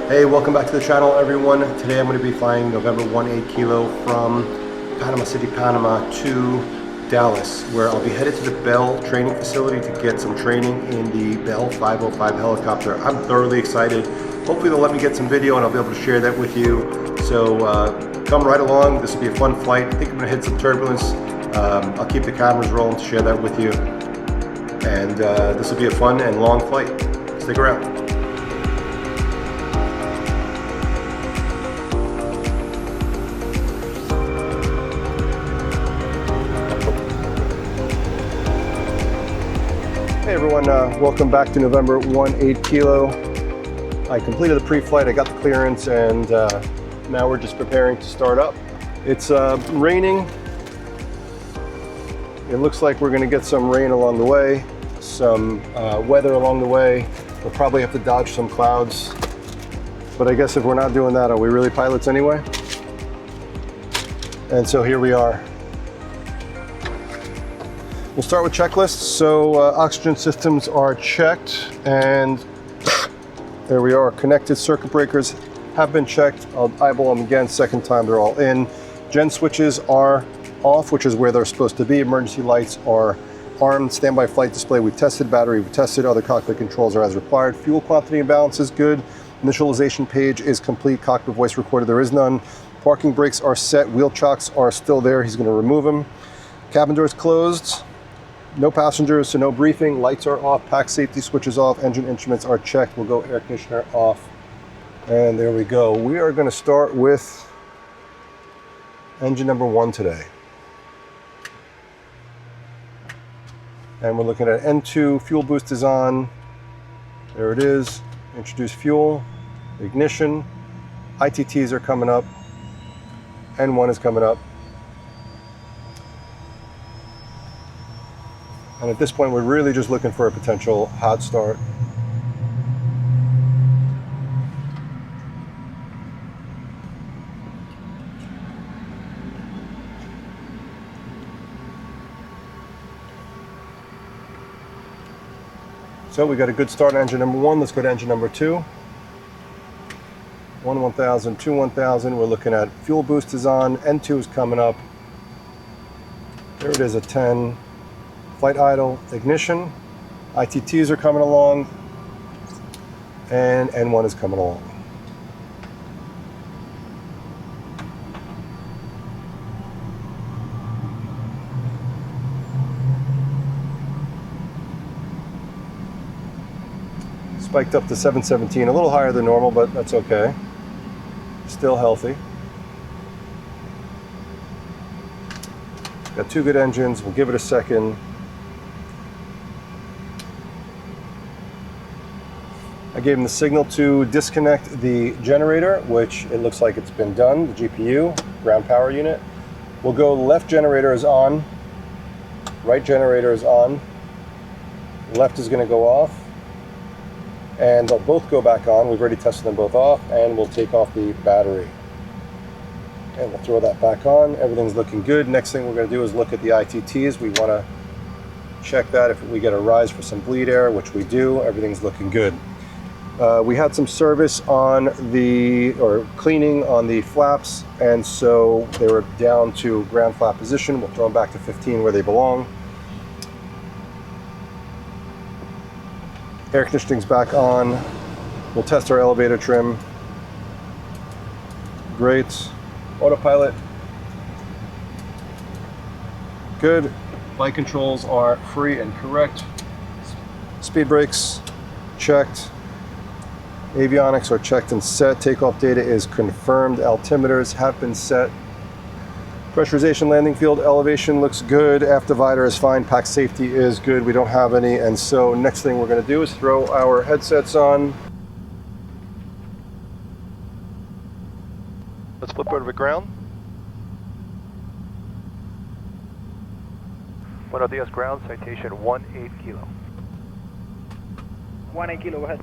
Hey, welcome back to the channel, everyone. Today I'm going to be flying November 18 Kilo from Panama City, Panama to Dallas, where I'll be headed to the Bell training facility to get some training in the Bell 505 helicopter. I'm thoroughly excited. Hopefully they'll let me get some video and I'll be able to share that with you. So come right along. This will be a fun flight. I think I'm going to hit some turbulence. I'll keep the cameras rolling to share that with you. And this will be a fun and long flight. Stick around. Hey everyone, welcome back to November 18 Kilo. I completed the pre-flight, I got the clearance, and now we're just preparing to start up. It's raining. It looks like we're going to get some rain along the way, some weather along the way. We'll probably have to dodge some clouds, but I guess if we're not doing that, are we really pilots anyway? And so here we are. We'll start with checklists. So oxygen systems are checked, and there we are. Connected circuit breakers have been checked. I'll eyeball them again. Second time, they're all in. Gen switches are off, which is where they're supposed to be. Emergency lights are armed. Standby flight display, we've tested. Battery, we've tested. Other cockpit controls are as required. Fuel quantity and balance is good. Initialization page is complete. Cockpit voice recorder, there is none. Parking brakes are set. Wheel chocks are still there. He's going to remove them. Cabin doors closed. No passengers, so no briefing. Lights are off, pack safety switches off, engine instruments are checked. We'll go air conditioner off. And there we go. We are going to start with engine number 1 today. And we're looking at N2, fuel boost is on. There it is. Introduce fuel, ignition. ITTs are coming up. N1 is coming up. And at this point, we're really just looking for a potential hot start. So we got a good start on engine number 1. Let's go to engine number 2. 1000, 1000. We're looking at fuel boost is on. N2 is coming up. There it is at 10. Flight idle, ignition, ITTs are coming along, and N1 is coming along. Spiked up to 717, a little higher than normal, but that's okay. Still healthy. Got 2 good engines, we'll give it a second. I gave him the signal to disconnect the generator, which it looks like it's been done, the GPU, ground power unit. We'll go left generator is on, right generator is on, left is going to go off, and they'll both go back on. We've already tested them both off, and we'll take off the battery. And we'll throw that back on. Everything's looking good. Next thing we're going to do is look at the ITTs. We want to check that if we get a rise for some bleed air, which we do. Everything's looking good. We had some service on or cleaning on the flaps, and so they were down to ground flap position. We'll throw them back to 15 where they belong. Air conditioning's back on. We'll test our elevator trim. Great. Autopilot. Good. Flight controls are free and correct. Speed brakes checked. Avionics are checked and set. Takeoff data is confirmed. Altimeters have been set. Pressurization, landing field, elevation looks good. Aft divider is fine. Pack safety is good. We don't have any. And so next thing we're going to do is throw our headsets on. Let's flip over to ground. Buenos dias, ground, citation 18 Kilo. 18 Kilo, go ahead.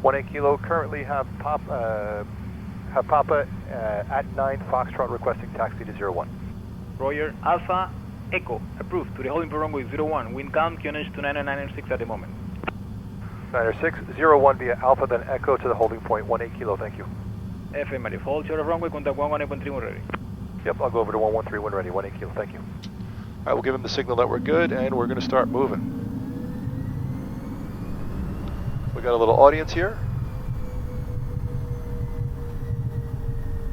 18 Kilo, currently have Papa at 9 Foxtrot requesting taxi to 01. Roger, Alpha, Echo, approved to the holding for runway 01, wind calm, QNH 29996 at the moment. Niner 601 via Alpha, then Echo to the holding point, 18 kilo, thank you. Affirmative. Hold short of runway, contact 118.3 when ready. Yep, I'll go over to 113 when ready, 18 kilo, thank you. All right, we'll give him the signal that we're good, and we're going to start moving. We got a little audience here.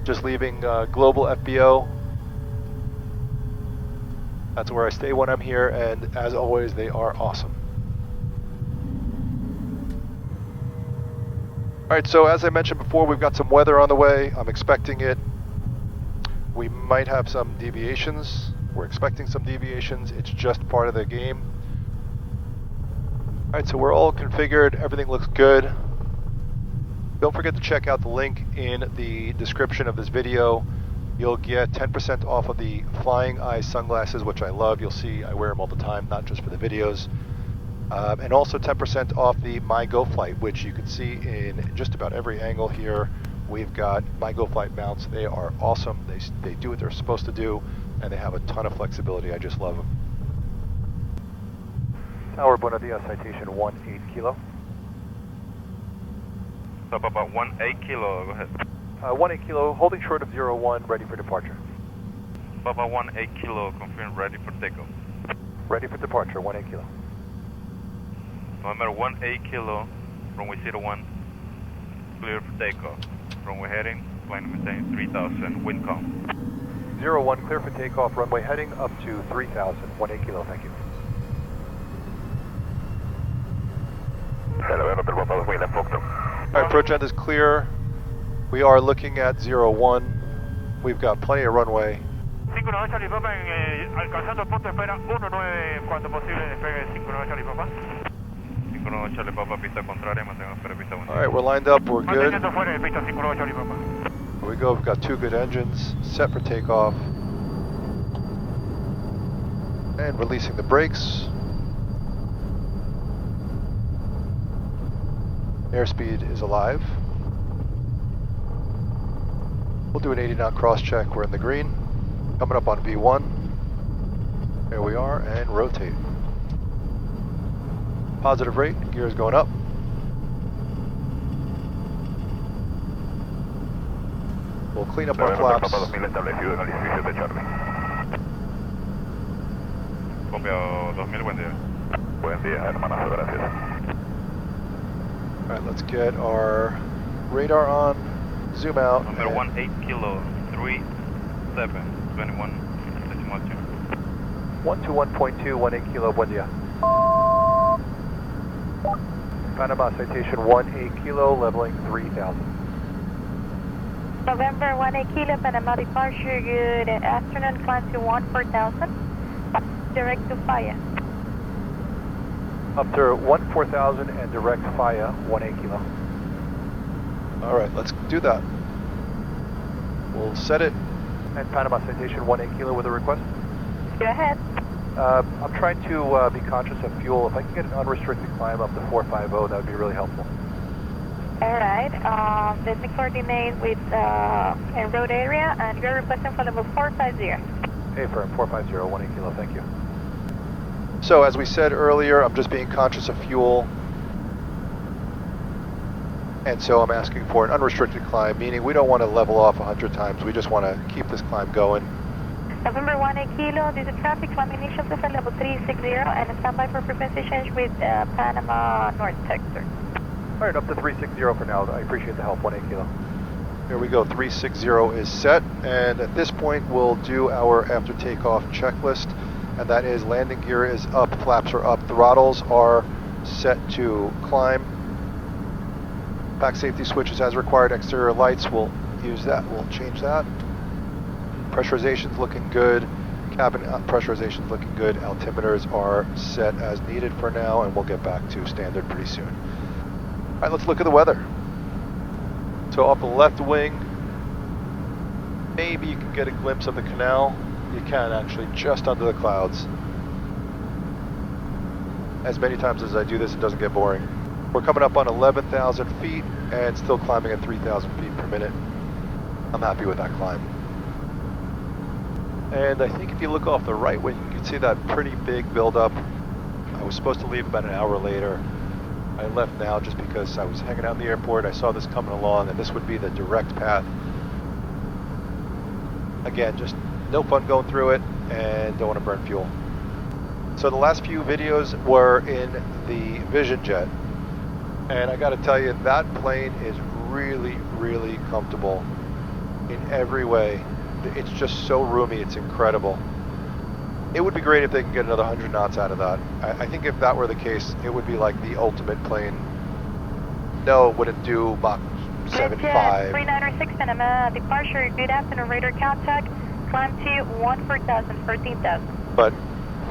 Just leaving Global FBO. That's where I stay when I'm here, and as always, they are awesome. All right, so as I mentioned before, we've got some weather on the way. I'm expecting it. We might have some deviations. We're expecting some deviations. It's just part of the game. All right, so we're all configured. Everything looks good. Don't forget to check out the link in the description of this video. You'll get 10% off of the Flying Eye sunglasses, which I love. You'll see I wear them all the time, not just for the videos. And also 10% off the MyGo Flight, which you can see in just about every angle here. We've got MyGo Flight mounts. They are awesome. They do what they're supposed to do, and they have a ton of flexibility. I just love them. Tower Buenos Dias, citation 18 kilo. Stop about 18 kilo, go ahead. 18 kilo, holding short of 01, ready for departure. Stop about 18 kilo, confirm ready for takeoff. Ready for departure, 18 kilo. November 18 kilo, runway 01, clear for takeoff. Runway heading, plane maintain 3000, wind calm. 01, clear for takeoff, runway heading up to 3000, 18 kilo, thank you. All right, ProGen is clear. We are looking at 01. We've got plenty of runway. 59 Charlie Papa, alcanzando el punto de espera 19, cuanto posible despegue 59 Charlie Papa. 59 Charlie Papa, pista contraria, mantenga fuera pista 1. All right, we're lined up, we're good. Manteniendo fuera de pista 59 Charlie Papa. Here we go, we've got two good engines, set for takeoff. And releasing the brakes. Airspeed is alive. We'll do an 80 knot cross check, we're in the green. Coming up on V1. There we are, and rotate. Positive rate, gears going up. We'll clean up our flaps. Copia 2000, buen día. Buen día, hermanazo, gracias. All right, let's get our radar on, zoom out. Number 18 kilo, 37, 21, decimal 2. 121.2, 18 kilo, buen día. Panama citation 18 kilo, leveling 3000. November 18 kilo, Panama departure, good afternoon, climb to 14,000, direct to fire. Up to 14,000 and direct fire, 18 kilo. All right, let's do that. We'll set it. And Panama citation 18 kilo with a request. Go ahead. I'm trying to be conscious of fuel. If I can get an unrestricted climb up to 450, that would be really helpful. All right. Let me coordinate with a road area, and you're requesting for level 450. Hey, firm 450, 18 kilo, thank you. So as we said earlier, I'm just being conscious of fuel. And so I'm asking for an unrestricted climb, meaning we don't want to level off 100 times. We just want to keep this climb going. November 18 kilo, this is traffic, climb initial to level 360, and stand by for frequency change with Panama North sector. All right, up to 360 for now. I appreciate the help, 18 kilo. Here we go, 360 is set. And at this point, we'll do our after takeoff checklist. And that is landing gear is up, flaps are up, throttles are set to climb. Back safety switches as required, exterior lights, we'll use that, we'll change that. Pressurization's looking good, cabin pressurization's looking good, altimeters are set as needed for now, and we'll get back to standard pretty soon. All right, let's look at the weather. So off the left wing, maybe you can get a glimpse of the canal. You can actually, just under the clouds. As many times as I do this, it doesn't get boring. We're coming up on 11,000 feet and still climbing at 3,000 feet per minute. I'm happy with that climb. And I think if you look off the right wing, you can see that pretty big buildup. I was supposed to leave about an hour later. I left now just because I was hanging out in the airport. I saw this coming along, and this would be the direct path. Again, just no fun going through it, and don't want to burn fuel. So the last few videos were in the Vision Jet, and I got to tell you, that plane is really, really comfortable in every way. It's just so roomy, it's incredible. It would be great if they can get another 100 knots out of that. I think if that were the case, it would be like the ultimate plane. No, it wouldn't do Mach 7.5. 396 Panama, departure, good afternoon, radar contact, climb to 14,000, 14,000. But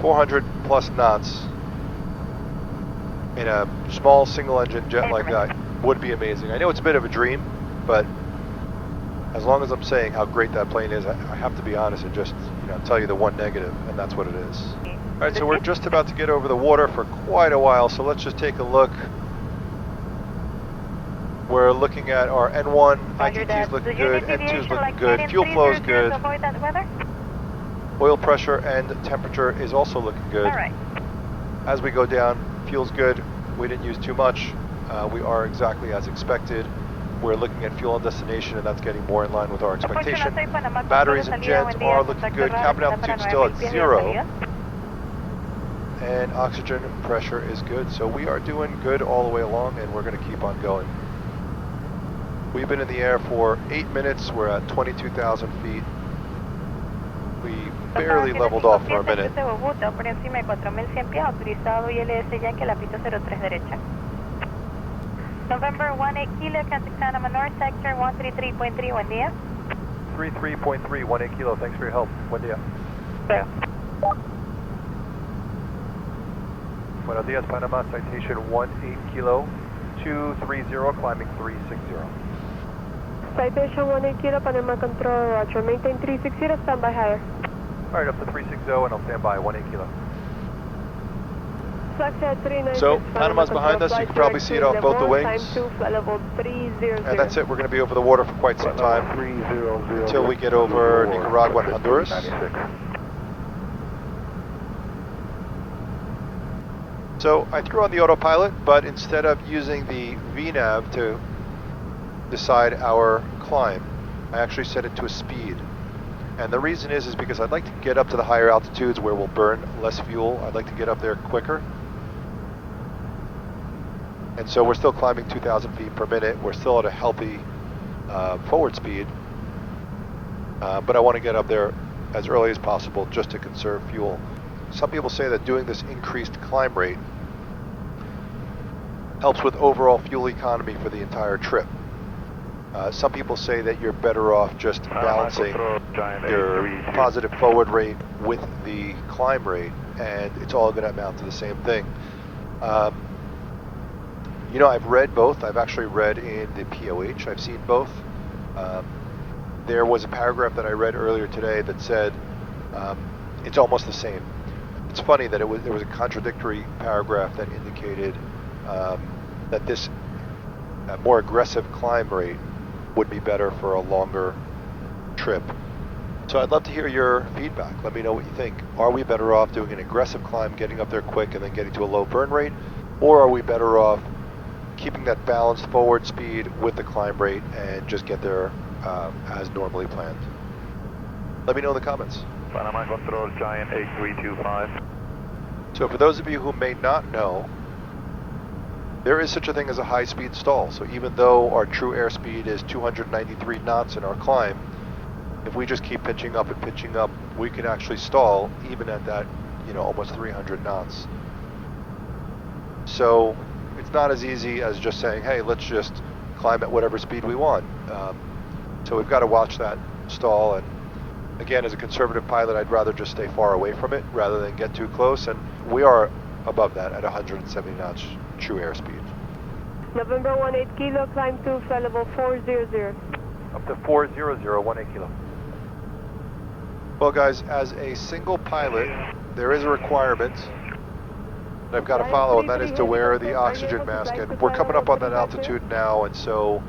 400 plus knots in a small single engine jet like that would be amazing. I know it's a bit of a dream, but as long as I'm saying how great that plane is, I have to be honest and just tell you the one negative, and that's what it is. All right, so we're just about to get over the water for quite a while, so let's just take a look. We're looking at our N1, ITT is looking good, N2 is looking good, fuel flow is good, oil pressure and temperature is also looking good. All right. As we go down, fuel's good, we didn't use too much, we are exactly as expected. We're looking at fuel on destination, and that's getting more in line with our expectation. Batteries and gens are looking good, cabin altitude still at 0, and oxygen pressure is good, so we are doing good all the way along, and we're going to keep on going. We've been in the air for 8 minutes. We're at 22,000 feet. We barely leveled off for a minute. November 18 Kilo, contact Panama North sector 133.3, buen día. 33.3, 18 Kilo, thanks for your help. Buen día. Clear. Buenos dias, Panama, citation 18 Kilo, 230, climbing 360. Citation 18 Kilo, Panama Control, Roger. Maintain 360, stand by higher. Alright, up to 360, and I'll stand by 18 Kilo. So, Panama's behind us, you can probably see it off both the wings. And that's it, we're going to be over the water for quite some time, until we get over Nicaragua and Honduras. So I threw on the autopilot, but instead of using the VNAV to decide our climb, I actually set it to a speed. And the reason is because I'd like to get up to the higher altitudes where we'll burn less fuel. I'd like to get up there quicker. And so we're still climbing 2,000 feet per minute. We're still at a healthy forward speed. But I want to get up there as early as possible just to conserve fuel. Some people say that doing this increased climb rate helps with overall fuel economy for the entire trip. Some people say that you're better off just balancing your positive forward rate with the climb rate, and it's all going to amount to the same thing. I've read both. I've actually read in the POH. I've seen both. There was a paragraph that I read earlier today that said it's almost the same. It's funny that there was a contradictory paragraph that indicated that this more aggressive climb rate would be better for a longer trip. So I'd love to hear your feedback. Let me know what you think. Are we better off doing an aggressive climb, getting up there quick, and then getting to a low burn rate? Or are we better off keeping that balanced forward speed with the climb rate and just get there as normally planned? Let me know in the comments. Panama Control, Giant 8325. So for those of you who may not know, there is such a thing as a high-speed stall. So even though our true airspeed is 293 knots in our climb, if we just keep pitching up and pitching up, we can actually stall even at that, almost 300 knots. So it's not as easy as just saying, hey, let's just climb at whatever speed we want. So we've got to watch that stall. And again, as a conservative pilot, I'd rather just stay far away from it rather than get too close. And we are above that at 170 knots true airspeed. November 18 Kilo, climb to flight level 400. Up to 400, 18 Kilo. Well guys, as a single pilot, there is a requirement that I've got to follow, and that is to wear the oxygen mask. And we're coming up on that altitude now, and so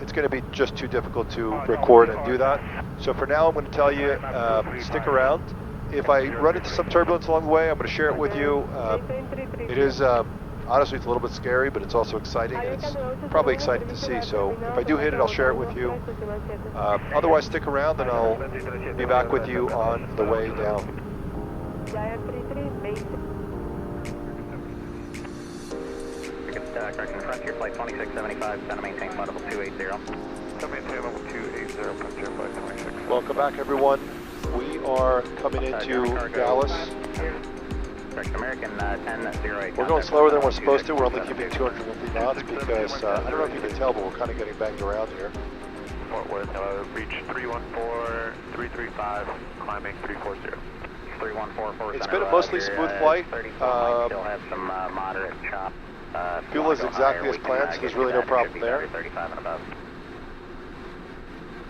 it's going to be just too difficult to record and do that. So for now, I'm going to tell you, stick around. If I run into some turbulence along the way, I'm going to share it with you. It is honestly, it's a little bit scary, but it's also exciting, and it's probably exciting to see. So if I do hit it, I'll share it with you. Otherwise, stick around, and I'll be back with you on the way down. Giant 33, main. Correction, Frontier Flight 2675, center maintain flight level 280. Maintain level 280, Frontier Flight 26. Welcome back, everyone. We are coming into Dallas. Correct, American 1008. We're going slower than we're supposed to. We're only keeping 250 knots because, I don't know if you can tell, but we're kind of getting banged around here. Fort Worth, reach 314, 335, climbing 340. 3144. It's been a mostly smooth flight. Still have some moderate chop. Fuel is exactly as planned, so there's really no problem there. 35 and above.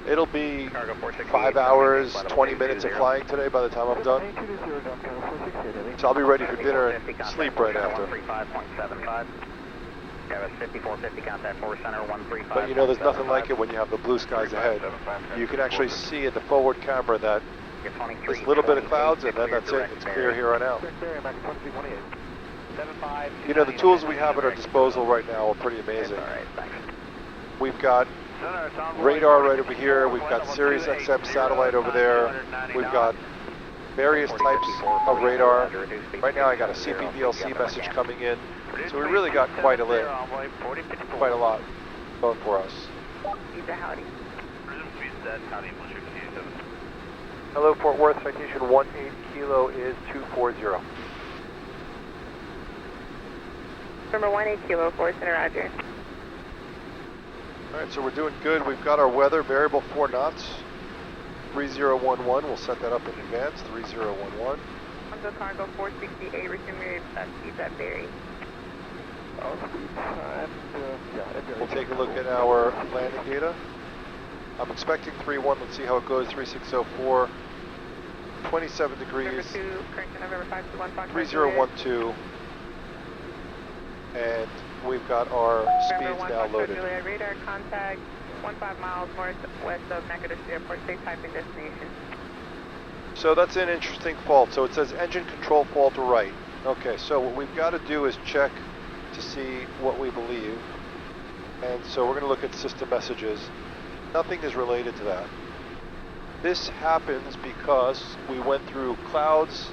It'll be 5 hours, 20 minutes of flying today by the time I'm done. So I'll be ready for dinner and sleep right after. 135.75. Got a 5450 contact 4 center 135. But you know, there's nothing like it when you have the blue skies ahead. You can actually see in the forward camera that there's a little bit of clouds, and then that's it. It's clear here on out. You know, the tools we have at our disposal right now are pretty amazing. We've got radar right over here. We've got Sirius XM satellite over there. We've got various types of radar. Right now I got a CPVLC message coming in. So we really got quite a lot going for us. Hello, Fort Worth, citation 18 kilo is 240. November 18 kilo, 4 center, roger. Alright, so we're doing good. We've got our weather, variable 4 knots, 3011. We'll set that up in advance, 3011. Honda cargo 468, resume speed at Berry. We'll take a look at our landing data. I'm expecting 3-1. Let's see how it goes. 3604, 27 degrees, 3012. And we've got our speeds now loaded. Radar contact 15 miles northwest of Nacogdoches Airport, safe typing destination. So that's an interesting fault. So it says engine control fault right. Okay, so what we've got to do is check to see what we believe. And so we're going to look at system messages. Nothing is related to that. This happens because we went through clouds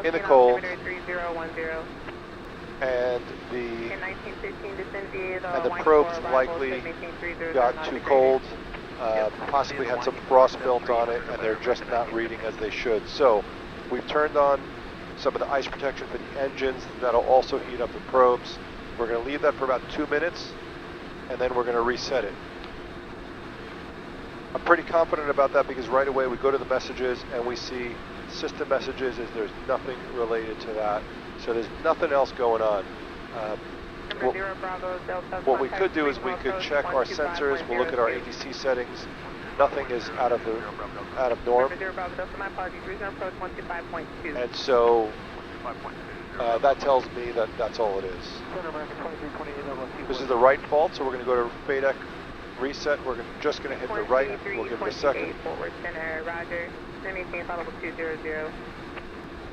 in the cold. 3010. And the probes likely got too cold, possibly had some frost built on it, and they're just not reading as they should. So we've turned on some of the ice protection for the engines. That'll also heat up the probes. We're going to leave that for about 2 minutes, and then we're going to reset it. I'm pretty confident about that because right away we go to the messages and we see system messages as there's nothing related to that. So there's nothing else going on. What we could do is we could check our sensors. We'll look at our ATC settings. Nothing is out of norm. And so that tells me that that's all it is. This is the right fault, so we're going to go to FADEC reset. We're just going to hit the right. We'll give it a second.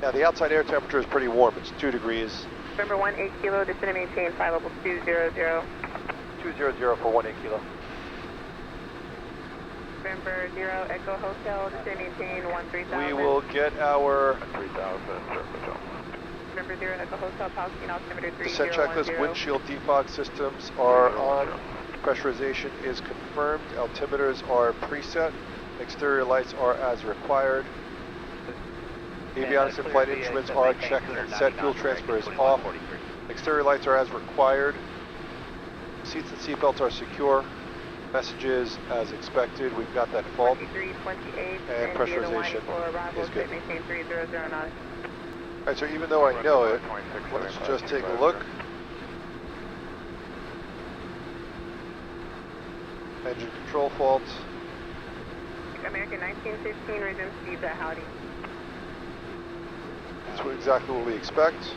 Now the outside air temperature is pretty warm. It's 2 degrees. November 18 kilo, descend and maintain flight level 200. 200 for 18 kilo. November 0 Echo Hotel, descend and maintain 13,000. We will get our 3,000. November 0 Echo Hotel, policy altimeter 3010. descent checklist. Windshield defog systems are on. Pressurization is confirmed. Altimeters are preset. Exterior lights are as required. Avionics and flight instruments are checked and set. Fuel transfer is off. Exterior lights are as required. Seats and seatbelts are secure. Messages as expected. We've got that fault. And pressurization is good. Alright, so even though I know it, let's just take a look. Engine control fault. American 1915, resume speeds at Howdy. That's exactly what we expect.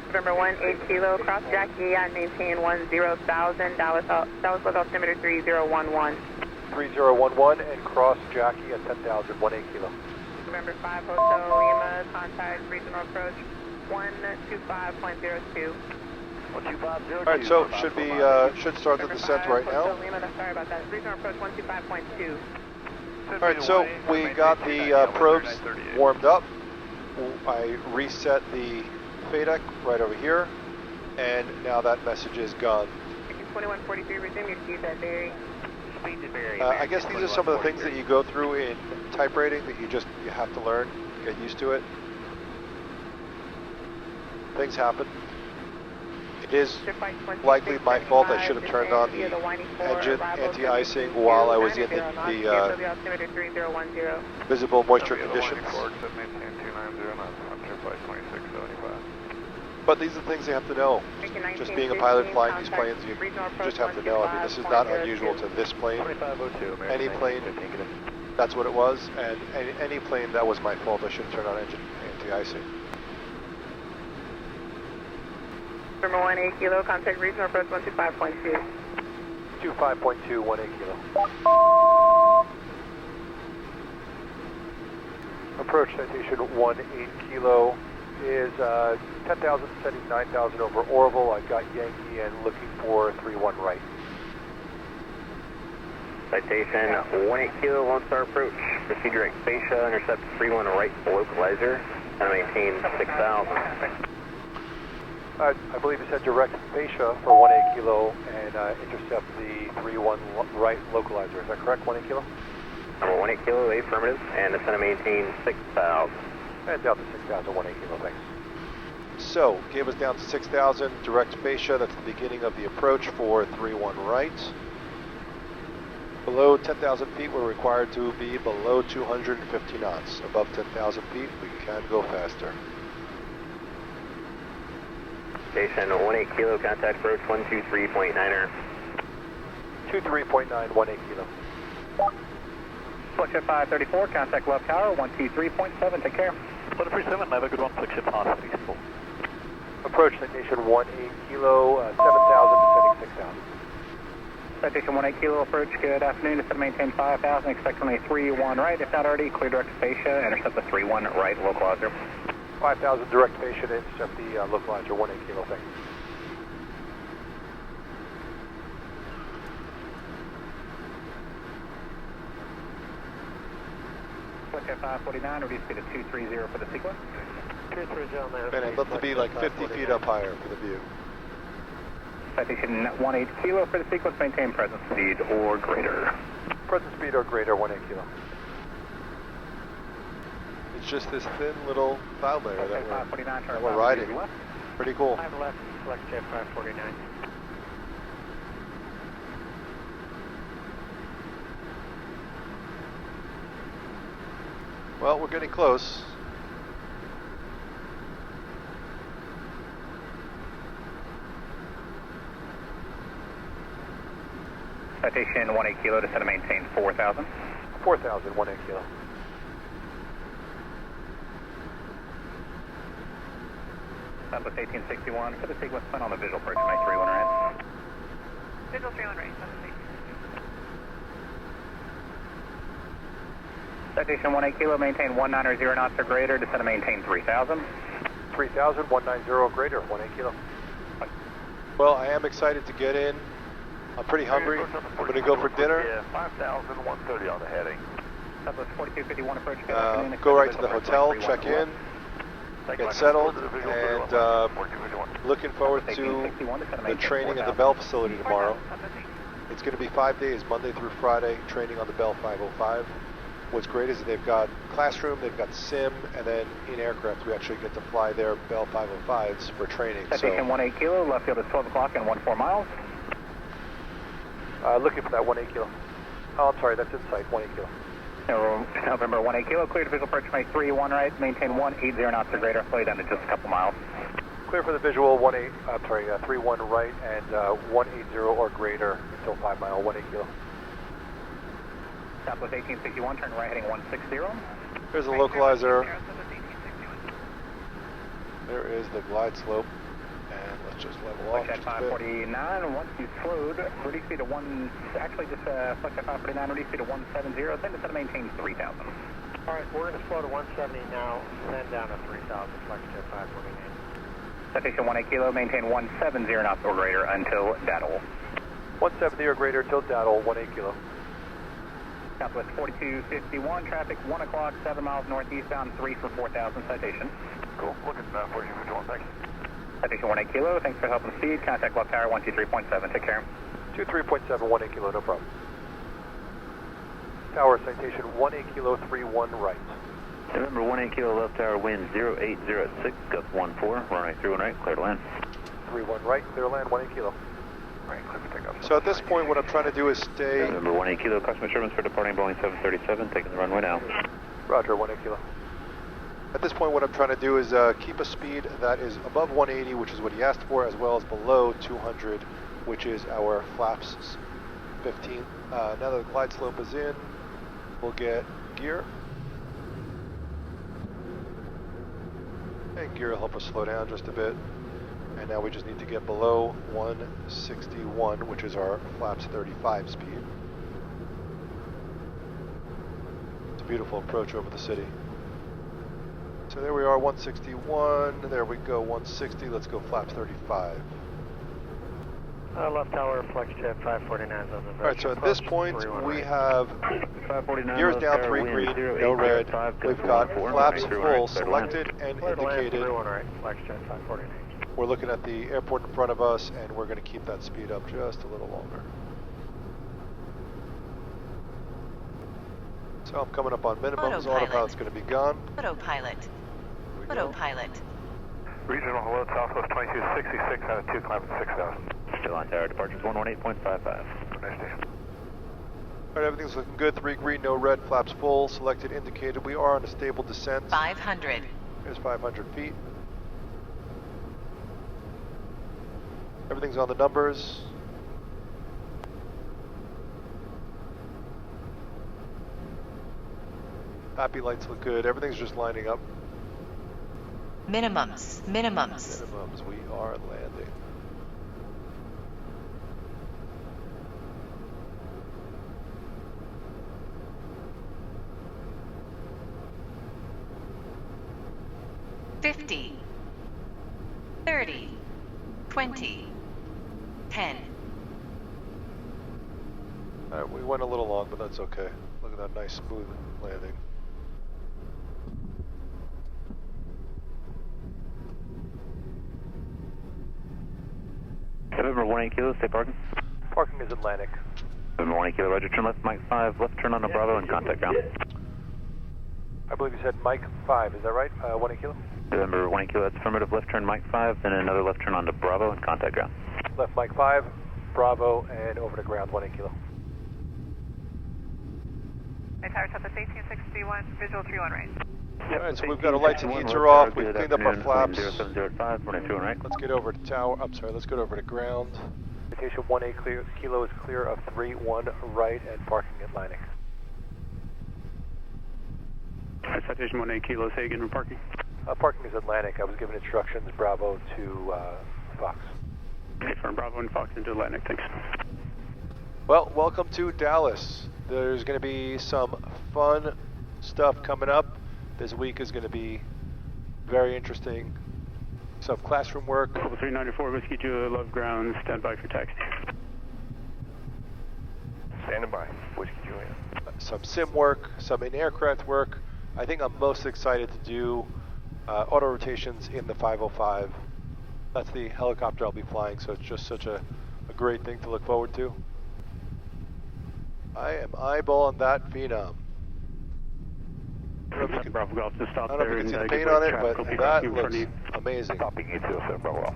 November 18 kilo, cross Jackie and maintain 10,000, Dallas with altimeter 3011. 3011 and cross Jackie at 10,000, 18 kilo. November 5 Hotel Lima, contact regional approach. 125.02. 12502. All right, so should start the descent right now. Sorry about that. Regional approach 125.2. All right, so we got the probes warmed up. I reset the FADEC right over here, and now that message is gone. 2143, resume your speed at Barry. Speed to Barry. I guess these are some of the things that you go through in type rating that you have to learn, get used to it. Things happen. It is likely my fault. I should have turned on the engine anti-icing while I was in the visible moisture conditions. But these are things you have to know. Just being a pilot flying these planes, you just have to know. I mean, this is not unusual to this plane. Any plane, that's what it was. And any plane, that was my fault. I should have turned on engine anti-icing. Number 18 kilo, contact regional approach 125.2. 25.2, 18 kilo. Approach citation 18 kilo is 10,000, sending 9,000 over Orville. I've got Yankee and looking for 31 right. Citation 18 kilo, Lone Star approach. Proceed direct fascia, intercept 31 right localizer, and maintain 6,000. I believe you said direct fascia for 18 kilo and intercept the 31 right localizer. Is that correct, 18 kilo? Number 18 kilo, affirmative, and it's going to maintain 6,000. And down to 6,000, 18 kilo, thanks. So, gave us down to 6,000, direct fascia, that's the beginning of the approach for 31 right. Below 10,000 feet, we're required to be below 250 knots. Above 10,000 feet, we can go faster. Station 18 kilo, contact approach 123.9er. 23.9, 18 kilo. Flagship 534, contact left tower, 123.7, take care. 137, have a good one, flagship 534. Approach citation 18 kilo, 7,000, descending 6,000. Citation 18 kilo, approach, good afternoon, descend maintain 5,000, expect only 31 right, if not already, clear direct fascia, intercept the 31 right localizer. 5,000 direct fascia, intercept the localizer, 18 kilo, thanks. Flagship 549, reduce speed to 230 for the sequence. 230 And I'd love to be like 50 feet up higher for the view. Citation 18 kilo for the sequence, maintain present speed or greater. Present speed or greater, 18 kilo. It's just this thin little cloud layer that we're riding. Pretty cool. 5 left, Flagship 549. Well, we're getting close. Citation 18 kilo, descend to maintain 4,000. 4,000, 18 kilo. Southwest 1861 for the sequence, plan on the visual approach, make 31 right. Visual 31 right, Citation 18 kilo, maintain 190 knots or greater, descend to maintain 3,000. 3,000, 190 or greater, 18 kilo. Well, I am excited to get in. I'm pretty hungry. I'm going to go for dinner. Yeah, 5,130 on the heading. Southwest 4251 approach. Go right to the hotel, check in, get settled, and looking forward to the training at the Bell facility tomorrow. It's going to be 5 days, Monday through Friday, training on the Bell 505. What's great is that they've got classroom, they've got sim, and then in aircraft we actually get to fly their Bell 505s for training. Citation 18 kilo, left field is 12 o'clock and 14 miles. Looking for that 18 kilo. Oh, I'm sorry, that's in sight, 18 kilo. November 18 kilo, cleared visual approach, make 31 right, maintain 180 knots or greater, slow down to just a couple miles. Clear for the visual, 31 right and 180 or greater until 5 mile, 18 kilo. Southwest 1861, turn right heading 160. There's a localizer. There is the glide slope. And let's just level off. Flagship 549, once you slowed, reduce speed to Flagship 549, reduce speed to 170, then descend to maintain 3,000. Alright, we're going to slow to 170 now, then down to 3,000, Flagship 549. Citation 18 Kilo, maintain 170 knots or greater until Daddle. 170 or greater till Daddle, 18 Kilo. Southwest 4251, traffic 1 o'clock, 7 miles northeastbound, 3 for 4,000 citation. Cool. Look at that for you. Thanks. Citation 18 Kilo, thanks for helping speed. Contact left tower 123.7, take care. 23.7, 18 Kilo, no problem. Tower, citation 18 Kilo, 31 right. November 18 Kilo, left tower, wind 080 at 6, gust 14, runway 31 right, clear to land. 31 right, clear to land, 18 Kilo. Right, clear for takeoff. So at this point, what I'm trying to do is stay... November 18 Kilo, customer service for departing Boeing 737, taking the runway now. Roger, 18 Kilo. At this point, what I'm trying to do is keep a speed that is above 180, which is what he asked for, as well as below 200, which is our flaps 15. Now that the glide slope is in, we'll get gear. And gear will help us slow down just a bit. And now we just need to get below 161, which is our flaps 35 speed. It's a beautiful approach over the city. So there we are, 161, there we go, 160, let's go flaps 35. Left tower, flex jet 549 on the Alright, so at this point, we have gears down 3 green, no red. We've got flaps full selected and indicated. Flex jet 549. We're looking at the airport in front of us, and we're going to keep that speed up just a little longer. So I'm coming up on minimums, autopilot's going to be gone. Autopilot. Autopilot. Regional, hello, Southwest 2266 out of 2, climb at 6,000. Still on tower, departures 118.55. Nice day. Alright, everything's looking good. 3 green, no red, flaps full, selected, indicated. We are on a stable descent. 500. Here's 500 feet. Everything's on the numbers. Happy lights look good. Everything's just lining up. Minimums. Minimums. Minimums. We are landing. $50, $30, $20, $10. Alright, we went a little long, but that's okay. Look at that nice smooth landing. November 18 Kilo, stay parking. Parking is Atlantic. November 18 Kilo, roger, turn left, Mike 5, left turn on the Bravo and contact ground. I believe you said Mike 5, is that right? 18 Kilo? November 18 Kilo, that's affirmative, left turn Mike 5, then another left turn onto Bravo and contact ground. Left Mike 5, Bravo, and over to ground, 18 Kilo. Tower Southwest 1861, visual 31 right. Alright, so we've got our lights and heater off, we've cleaned up our flaps. 0705, 182 right. Let's get over to tower, I'm sorry, let's get over to ground. Citation 18 Kilo is clear of 31 right and parking Atlantic. Citation 18 Kilo, say again, parking. Parking is Atlantic. I was given instructions, Bravo to Fox. Okay, from Bravo and Fox into Atlantic, thanks. Well, welcome to Dallas. There's going to be some fun stuff coming up. This week is going to be very interesting. Some classroom work. 394 Whiskey Julia, Love Ground, stand by for taxi. Standing by, Whiskey Julia. Some sim work, some in-aircraft work. I think I'm most excited to do auto rotations in the 505. That's the helicopter I'll be flying, so it's just such a great thing to look forward to. I am eyeballing that phenom. I don't know if you Bravo Golf to stop can there see the and paint get on it, traffic. but Okay, that in front looks of you. amazing. Stopping you too, sir, Bravo.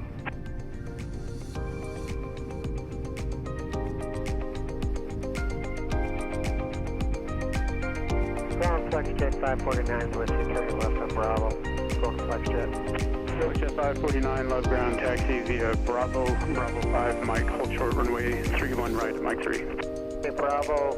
Ground flex jet 549, let's turn left on Bravo. Go flex jet. Flex jet 549, Love Ground, taxi via Bravo, Bravo 5, Mike, hold short runway 31 right at Mike 3. Okay, Bravo.